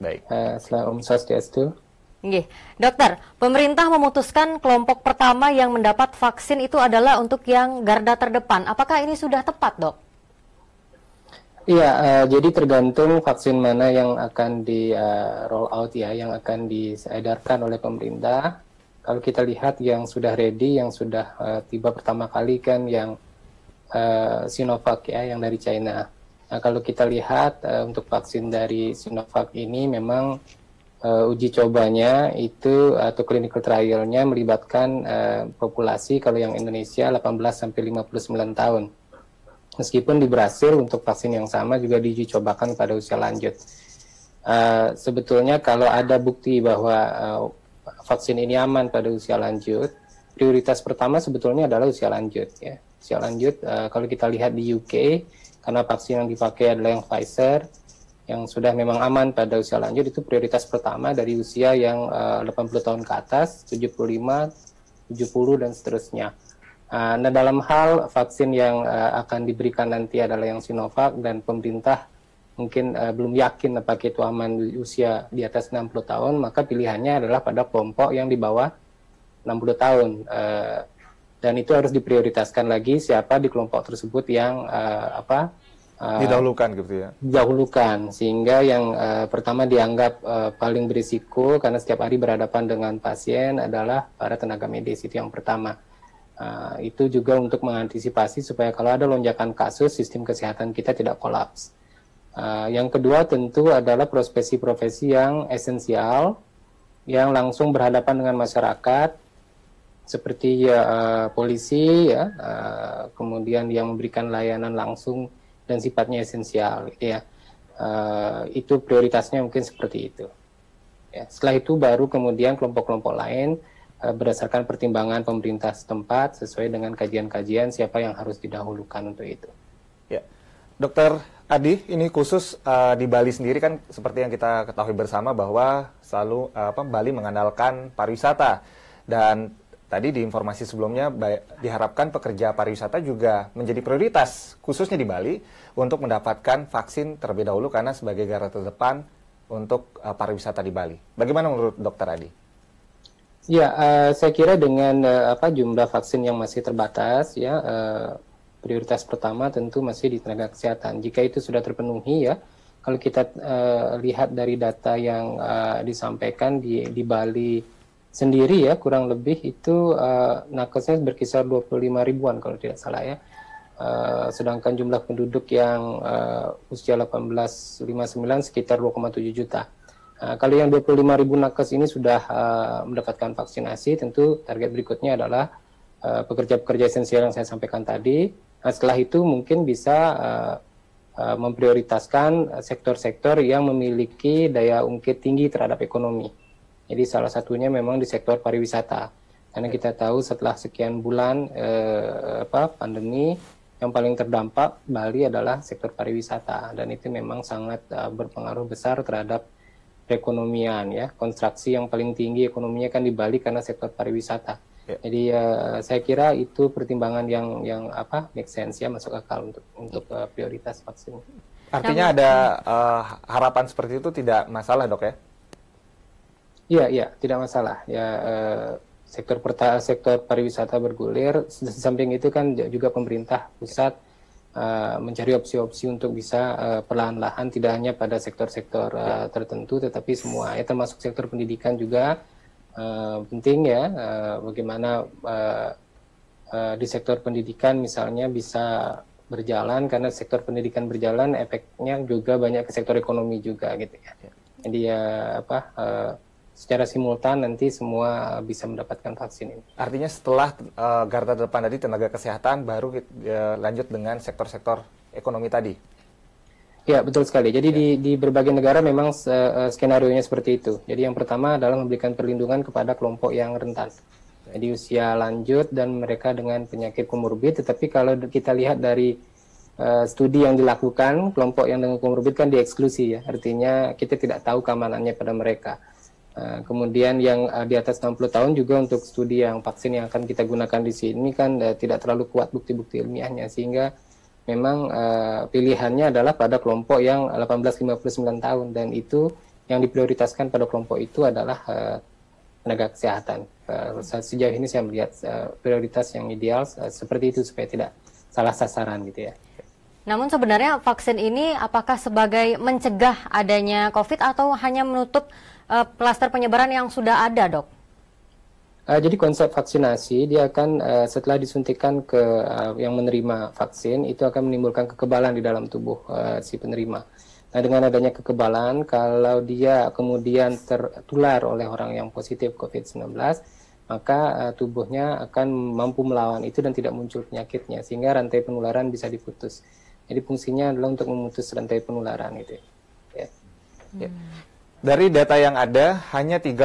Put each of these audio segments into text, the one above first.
Baik. Selamat Om Swastiastu. Nggih. Dokter, pemerintah memutuskan kelompok pertama yang mendapat vaksin itu adalah untuk yang garda terdepan. Apakah ini sudah tepat, Dok? Iya, jadi tergantung vaksin mana yang akan di roll out ya, yang akan diedarkan oleh pemerintah. Kalau kita lihat yang sudah ready, yang sudah tiba pertama kali kan yang Sinovac ya, yang dari China. Nah, kalau kita lihat untuk vaksin dari Sinovac ini memang uji cobanya itu atau clinical trialnya melibatkan populasi kalau yang Indonesia 18-59 tahun. Meskipun di Brasil untuk vaksin yang sama juga diuji cobakan pada usia lanjut. Sebetulnya kalau ada bukti bahwa vaksin ini aman pada usia lanjut, prioritas pertama sebetulnya adalah usia lanjut ya. Usia lanjut kalau kita lihat di UK, karena vaksin yang dipakai adalah yang Pfizer, yang sudah memang aman pada usia lanjut, itu prioritas pertama dari usia yang 80 tahun ke atas, 75, 70 dan seterusnya. Nah, dalam hal vaksin yang akan diberikan nanti adalah yang Sinovac, dan pemerintah mungkin belum yakin apakah itu aman di usia di atas 60 tahun, maka pilihannya adalah pada kelompok yang di bawah 60 tahun. Dan itu harus diprioritaskan lagi siapa di kelompok tersebut yang didahulukan gitu ya. Didahulukan, sehingga yang pertama dianggap paling berisiko karena setiap hari berhadapan dengan pasien adalah para tenaga medis, itu yang pertama. Itu juga untuk mengantisipasi supaya kalau ada lonjakan kasus, sistem kesehatan kita tidak kolaps. Yang kedua tentu adalah profesi-profesi yang esensial, yang langsung berhadapan dengan masyarakat, seperti polisi, ya, kemudian yang memberikan layanan langsung dan sifatnya esensial, ya. Itu prioritasnya mungkin seperti itu. Ya, setelah itu baru kemudian kelompok-kelompok lain berdasarkan pertimbangan pemerintah setempat sesuai dengan kajian-kajian siapa yang harus didahulukan untuk itu. Ya, Dokter Adi, ini khusus di Bali sendiri kan seperti yang kita ketahui bersama bahwa selalu Bali mengandalkan pariwisata, dan tadi di informasi sebelumnya diharapkan pekerja pariwisata juga menjadi prioritas khususnya di Bali untuk mendapatkan vaksin terlebih dahulu karena sebagai garda terdepan untuk pariwisata di Bali. Bagaimana menurut Dokter Adi? Ya, saya kira dengan jumlah vaksin yang masih terbatas, ya, prioritas pertama tentu masih di tenaga kesehatan. Jika itu sudah terpenuhi, ya, kalau kita lihat dari data yang disampaikan di Bali sendiri, ya, kurang lebih itu nakesnya berkisar 25 ribuan kalau tidak salah, ya. Sedangkan jumlah penduduk yang usia 18-59 sekitar 2,7 juta. Kalau yang 25 ribu nakes ini sudah mendapatkan vaksinasi, tentu target berikutnya adalah pekerja-pekerja esensial yang saya sampaikan tadi. Nah, setelah itu mungkin bisa memprioritaskan sektor-sektor yang memiliki daya ungkit tinggi terhadap ekonomi. Jadi salah satunya memang di sektor pariwisata. Karena kita tahu setelah sekian bulan pandemi, yang paling terdampak Bali adalah sektor pariwisata, dan itu memang sangat berpengaruh besar terhadap perekonomian, ya. Konstruksi yang paling tinggi ekonominya kan di Bali karena sektor pariwisata. Ya. Jadi saya kira itu pertimbangan yang make sense, ya, masuk akal untuk prioritas vaksin. Artinya ada harapan seperti itu tidak masalah, Dok, ya? Iya, tidak masalah. Ya, sektor pariwisata bergulir. Di samping itu kan juga pemerintah pusat mencari opsi-opsi untuk bisa perlahan-lahan tidak hanya pada sektor-sektor tertentu, tetapi semua, ya, termasuk sektor pendidikan juga penting, ya, bagaimana di sektor pendidikan misalnya bisa berjalan, karena sektor pendidikan berjalan efeknya juga banyak ke sektor ekonomi juga, gitu ya. Jadi secara simultan nanti semua bisa mendapatkan vaksin ini. Artinya setelah garda depan tadi tenaga kesehatan, baru lanjut dengan sektor-sektor ekonomi tadi? Ya, betul sekali. Jadi di berbagai negara memang skenario-nya seperti itu. Jadi yang pertama adalah memberikan perlindungan kepada kelompok yang rentan. Jadi usia lanjut dan mereka dengan penyakit komorbid. Tetapi kalau kita lihat dari studi yang dilakukan, kelompok yang dengan komorbid kan dieksklusi, ya. Artinya kita tidak tahu keamanannya pada mereka. Kemudian yang di atas 60 tahun juga untuk studi yang vaksin yang akan kita gunakan di sini kan tidak terlalu kuat bukti-bukti ilmiahnya, sehingga memang pilihannya adalah pada kelompok yang 18-59 tahun, dan itu yang diprioritaskan pada kelompok itu adalah tenaga kesehatan. Sejauh ini saya melihat prioritas yang ideal seperti itu supaya tidak salah sasaran gitu ya. Namun sebenarnya vaksin ini apakah sebagai mencegah adanya COVID atau hanya menutup klaster penyebaran yang sudah ada, Dok? Jadi konsep vaksinasi dia akan setelah disuntikan ke yang menerima vaksin itu akan menimbulkan kekebalan di dalam tubuh si penerima. Nah, dengan adanya kekebalan, kalau dia kemudian tertular oleh orang yang positif COVID-19, maka tubuhnya akan mampu melawan itu dan tidak muncul penyakitnya, sehingga rantai penularan bisa diputus. Jadi fungsinya adalah untuk memutus rantai penularan itu. Ya. Ya. Dari data yang ada, hanya 30%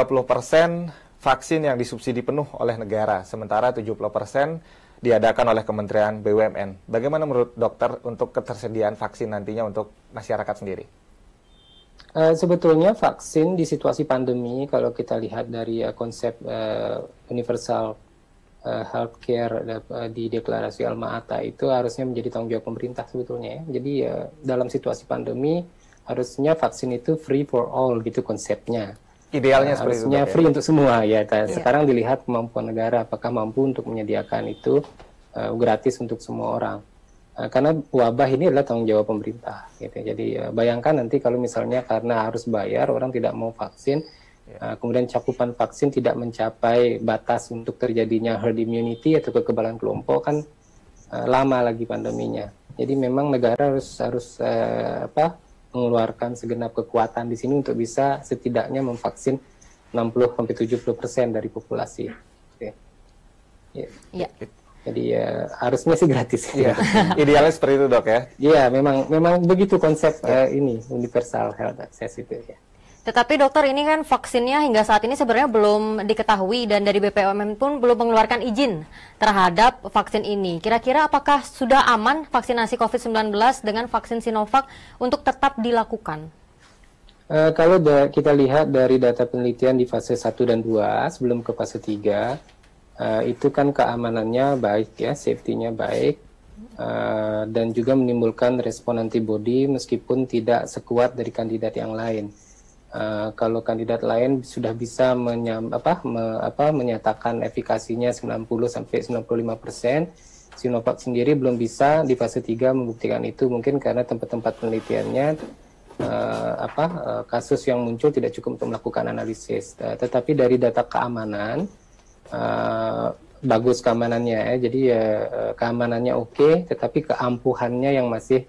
vaksin yang disubsidi penuh oleh negara, sementara 70% diadakan oleh Kementerian BUMN. Bagaimana menurut dokter untuk ketersediaan vaksin nantinya untuk masyarakat sendiri? Sebetulnya vaksin di situasi pandemi, kalau kita lihat dari konsep universal healthcare di deklarasi Alma-Ata itu harusnya menjadi tanggung jawab pemerintah sebetulnya ya. Jadi dalam situasi pandemi harusnya vaksin itu free for all gitu konsepnya. Idealnya seperti harusnya itu, free untuk semua ya. Sekarang dilihat kemampuan negara apakah mampu untuk menyediakan itu gratis untuk semua orang. Karena wabah ini adalah tanggung jawab pemerintah gitu. Jadi bayangkan nanti kalau misalnya karena harus bayar orang tidak mau vaksin, kemudian cakupan vaksin tidak mencapai batas untuk terjadinya herd immunity atau kekebalan kelompok, kan lama lagi pandeminya. Jadi memang negara harus mengeluarkan segenap kekuatan di sini untuk bisa setidaknya memvaksin 60-70% dari populasi. Ya. Jadi harusnya sih gratis. Ya. Idealnya seperti itu, Dok ya. Iya, memang begitu konsep ini universal health access itu ya. Tetapi dokter, ini kan vaksinnya hingga saat ini sebenarnya belum diketahui dan dari BPOM pun belum mengeluarkan izin terhadap vaksin ini. Kira-kira apakah sudah aman vaksinasi COVID-19 dengan vaksin Sinovac untuk tetap dilakukan? Kalau kita lihat dari data penelitian di fase 1 dan 2 sebelum ke fase 3, itu kan keamanannya baik ya, safety-nya baik, dan juga menimbulkan respon antibody meskipun tidak sekuat dari kandidat yang lain. Kalau kandidat lain sudah bisa menyatakan efikasinya 90-95%, Sinovac sendiri belum bisa di fase 3 membuktikan itu, mungkin karena tempat-tempat penelitiannya kasus yang muncul tidak cukup untuk melakukan analisis. Tetapi dari data keamanan bagus keamanannya ya. Jadi keamanannya oke, tetapi keampuhannya yang masih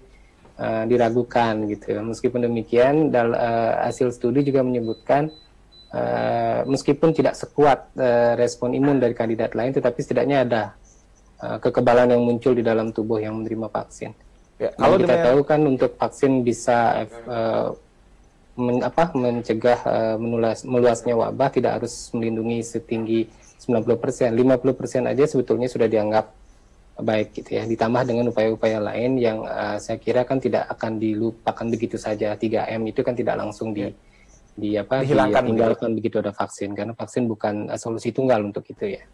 diragukan gitu. Meskipun demikian, hasil studi juga menyebutkan meskipun tidak sekuat respon imun dari kandidat lain, tetapi setidaknya ada kekebalan yang muncul di dalam tubuh yang menerima vaksin. Ya, kalau kita tahu kan untuk vaksin bisa mencegah meluasnya wabah, tidak harus melindungi setinggi 90%, 50% aja sebetulnya sudah dianggap baik gitu ya. Ditambah dengan upaya-upaya lain yang saya kira kan tidak akan dilupakan begitu saja. 3M itu kan tidak langsung ditinggalkan begitu ada vaksin, karena vaksin bukan solusi tunggal untuk itu ya.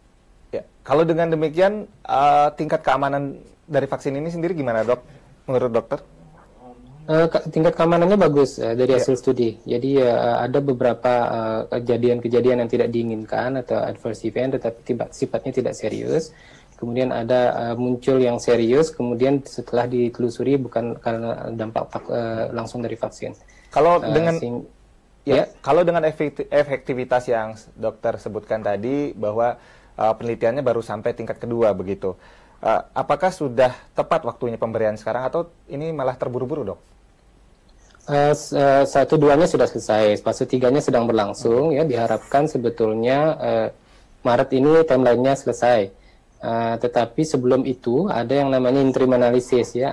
Ya. Kalau dengan demikian tingkat keamanan dari vaksin ini sendiri gimana, Dok? Menurut dokter? Tingkat keamanannya bagus dari hasil studi. Jadi ada beberapa kejadian-kejadian yang tidak diinginkan atau adverse event, tetapi sifatnya tidak serius. Kemudian ada muncul yang serius, kemudian setelah ditelusuri bukan karena dampak langsung dari vaksin. Kalau kalau dengan efektivitas yang dokter sebutkan tadi bahwa penelitiannya baru sampai tingkat kedua begitu, apakah sudah tepat waktunya pemberian sekarang atau ini malah terburu-buru, Dok? 1-2-nya sudah selesai, fase 3-nya sedang berlangsung ya. Diharapkan sebetulnya Maret ini timeline-nya selesai. Tetapi sebelum itu ada yang namanya interim analysis ya,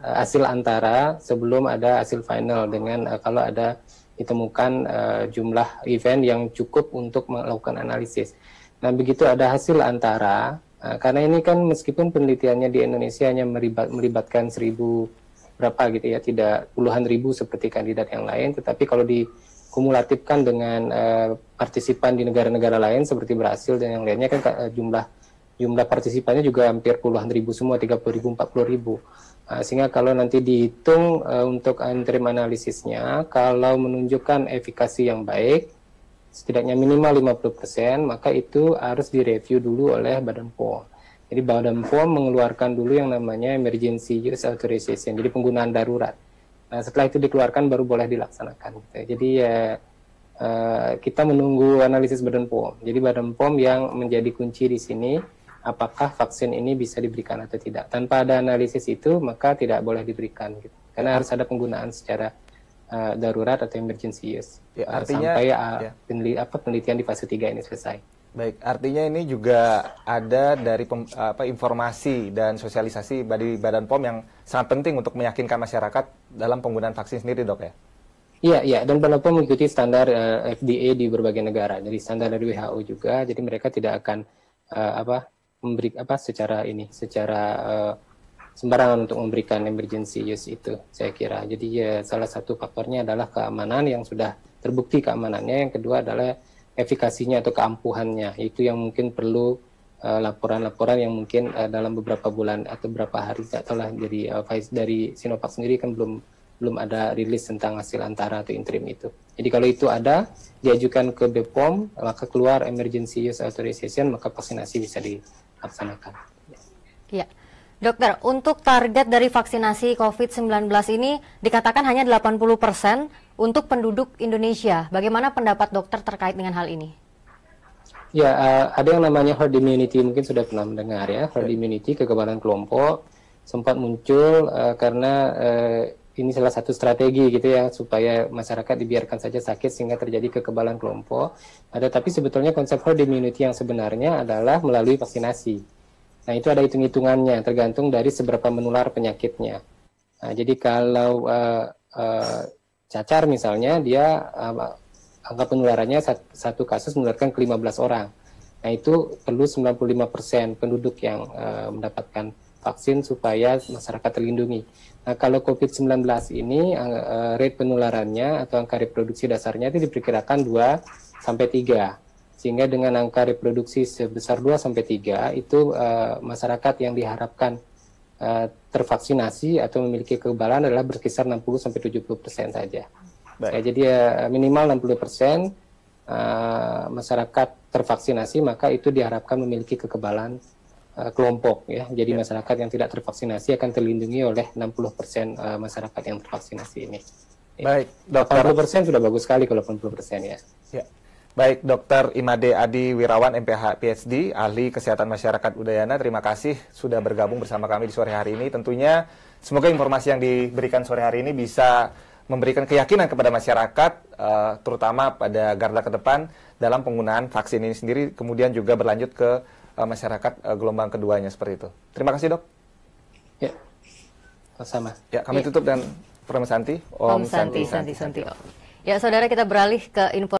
hasil antara sebelum ada hasil final, dengan kalau ada ditemukan jumlah event yang cukup untuk melakukan analisis. Nah, begitu ada hasil antara, karena ini kan meskipun penelitiannya di Indonesia hanya melibatkan 1000 berapa gitu ya, tidak puluhan ribu seperti kandidat yang lain, tetapi kalau dikumulatifkan dengan partisipan di negara-negara lain seperti Brasil dan yang lainnya kan jumlah jumlah partisipannya juga hampir puluhan ribu semua, 30.000, 40.000. Sehingga kalau nanti dihitung untuk interim analisisnya, kalau menunjukkan efikasi yang baik, setidaknya minimal 50%, maka itu harus direview dulu oleh Badan POM. Jadi Badan POM mengeluarkan dulu yang namanya Emergency Use Authorization, jadi penggunaan darurat. Nah, setelah itu dikeluarkan baru boleh dilaksanakan. Jadi kita menunggu analisis Badan POM. Jadi Badan POM yang menjadi kunci di sini, apakah vaksin ini bisa diberikan atau tidak. Tanpa ada analisis itu, maka tidak boleh diberikan. Gitu. Karena harus ada penggunaan secara darurat atau emergency use. Ya, artinya, sampai penelitian di fase 3 ini selesai. Baik, artinya ini juga ada dari informasi dan sosialisasi dari Badan POM yang sangat penting untuk meyakinkan masyarakat dalam penggunaan vaksin sendiri, Dok, ya? Iya, dan Badan POM mengikuti standar FDA di berbagai negara, jadi standar dari WHO juga, jadi mereka tidak akan secara sembarangan untuk memberikan emergency use itu, saya kira. Jadi salah satu faktornya adalah keamanan yang sudah terbukti keamanannya, yang kedua adalah efikasinya atau keampuhannya, itu yang mungkin perlu laporan-laporan yang mungkin dalam beberapa bulan atau beberapa hari, setelah dari Sinovac sendiri kan belum ada rilis tentang hasil antara atau interim itu. Jadi kalau itu ada, diajukan ke BPOM, maka keluar emergency use authorization, maka vaksinasi bisa dilaksanakan. Iya. Dokter, untuk target dari vaksinasi COVID-19 ini dikatakan hanya 80% untuk penduduk Indonesia. Bagaimana pendapat dokter terkait dengan hal ini? Ya, ada yang namanya herd immunity, mungkin sudah pernah mendengar ya. Herd immunity, kekebalan kelompok, sempat muncul karena ini salah satu strategi gitu ya, supaya masyarakat dibiarkan saja sakit sehingga terjadi kekebalan kelompok. Tapi sebetulnya konsep herd immunity yang sebenarnya adalah melalui vaksinasi. Nah, itu ada hitung-hitungannya, tergantung dari seberapa menular penyakitnya. Nah, jadi kalau cacar misalnya, dia angka penularannya satu kasus menularkan ke 15 orang. Nah, itu perlu 95% penduduk yang mendapatkan vaksin supaya masyarakat terlindungi. Nah, kalau COVID-19 ini, rate penularannya atau angka reproduksi dasarnya itu diperkirakan 2-3. Sehingga dengan angka reproduksi sebesar 2-3 itu masyarakat yang diharapkan tervaksinasi atau memiliki kekebalan adalah berkisar 60-70% saja. Jadi minimal 60% masyarakat tervaksinasi, maka itu diharapkan memiliki kekebalan kelompok ya. Jadi masyarakat yang tidak tervaksinasi akan terlindungi oleh 60% masyarakat yang tervaksinasi ini. Baik, Dokter. 80% sudah bagus sekali kalau 80% ya. Baik, Dr. Imade Adi Wirawan, MPH PhD, ahli kesehatan masyarakat Udayana. Terima kasih sudah bergabung bersama kami di sore hari ini. Tentunya semoga informasi yang diberikan sore hari ini bisa memberikan keyakinan kepada masyarakat, terutama pada garda ke depan dalam penggunaan vaksin ini sendiri, kemudian juga berlanjut ke masyarakat gelombang keduanya seperti itu. Terima kasih, Dok. Ya, sama. Ya, kami tutup dan Om Santi. Om Santi. Ya, saudara, kita beralih ke info